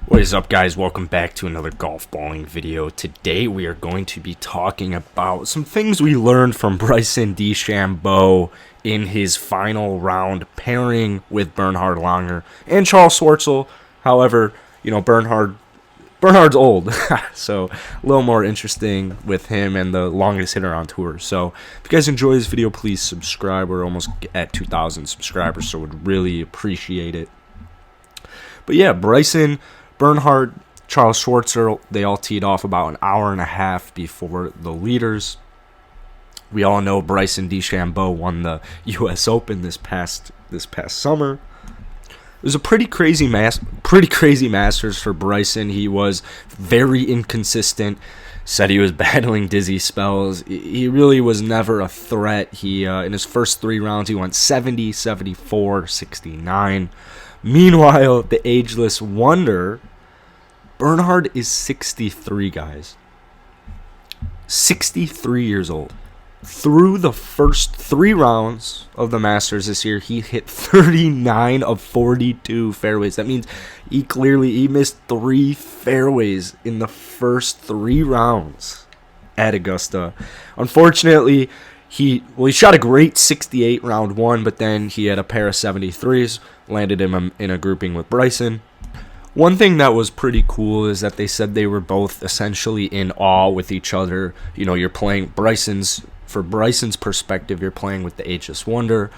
What is up, guys? Welcome back to another golf balling video. Today we are going to be talking about some things we learned from Bryson DeChambeau in his final round pairing with Bernhard Langer and Charles Schwartzel. However, Bernhard's old, so a little more interesting with him and the longest hitter on tour. So if you guys enjoy this video, please subscribe. We're almost at 2,000 subscribers, so would really appreciate it. But yeah, Bryson, Bernhard, Charles Schwartzel, they all teed off about an hour and a half before the leaders. We all know Bryson DeChambeau won the U.S. Open this past summer. It was a pretty crazy Masters for Bryson. He was very inconsistent. Said he was battling dizzy spells. He really was never a threat. He in his first 3 rounds, he went 70, 74, 69. Meanwhile, the ageless wonder, Bernhard is 63, guys. 63 years old. Through the first 3 rounds of the Masters this year, he hit 39 of 42 fairways. That means he missed 3 fairways in the first 3 rounds at Augusta. Unfortunately, he shot a great 68 round 1, but then he had a pair of 73s, landed him in a grouping with Bryson. One thing that was pretty cool is that they said they were both essentially in awe with each other. You know, you're playing for Bryson's perspective, you're playing with the ageless wonder.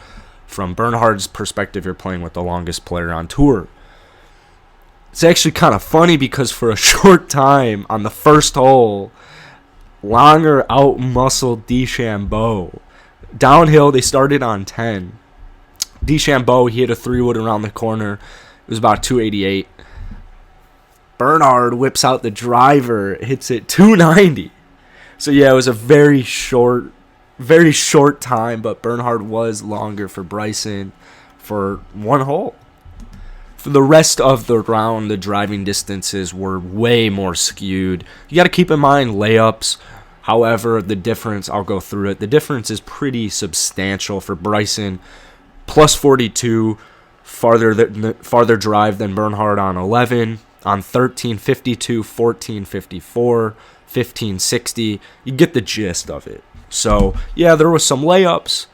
From Bernhard's perspective, you're playing with the longest player on tour. It's actually kind of funny because for a short time on the first hole, Langer out-muscled DeChambeau. Downhill, they started on 10. DeChambeau, he hit a 3-wood around the corner. It was about 288. Bernhard whips out the driver, hits it 290. So yeah, it was a very short time, but Bernhard was longer for Bryson for 1 hole. For the rest of the round, the driving distances were way more skewed. You got to keep in mind layups. However, the difference, I'll go through it. The difference is pretty substantial for Bryson. Plus 42, farther drive than Bernhard on 11. On 13, 52, 14, 54, 15, 60. You get the gist of it. So, yeah, there was some layups.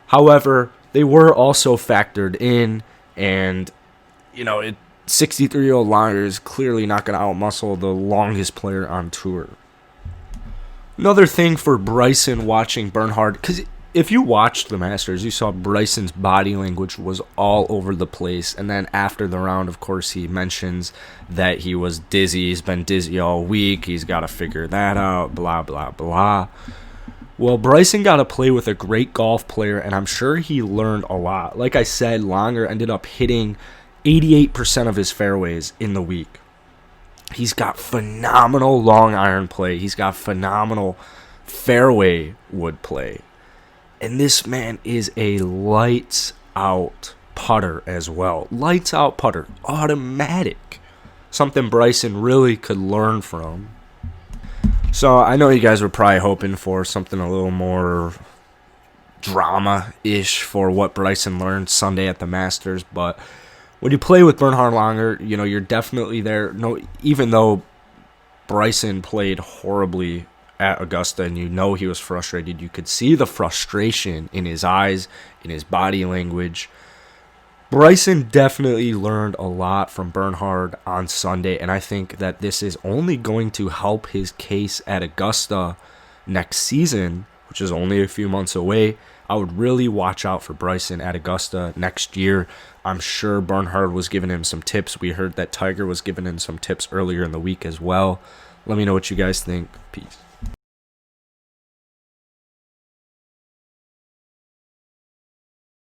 However, they were also factored in. And, 63-year-old Langer is clearly not going to outmuscle the longest player on tour. Another thing for Bryson watching Bernhard, because if you watched the Masters, you saw Bryson's body language was all over the place. And then after the round, of course, he mentions that he was dizzy. He's been dizzy all week. He's got to figure that out, blah, blah, blah. Well, Bryson got to play with a great golf player, and I'm sure he learned a lot. Like I said, Langer ended up hitting 88% of his fairways in the week. He's got phenomenal long iron play. He's got phenomenal fairway wood play. And this man is a lights out putter as well. Lights out putter. Automatic. Something Bryson really could learn from. So I know you guys were probably hoping for something a little more drama-ish for what Bryson learned Sunday at the Masters, but when you play with Bernhard Langer, you're definitely there. No, even though Bryson played horribly at Augusta and he was frustrated, you could see the frustration in his eyes, in his body language. Bryson definitely learned a lot from Bernhard on Sunday, and I think that this is only going to help his case at Augusta next season, which is only a few months away. I would really watch out for Bryson at Augusta next year. I'm sure Bernhard was giving him some tips. We heard that Tiger was giving him some tips earlier in the week as well. Let me know what you guys think. Peace.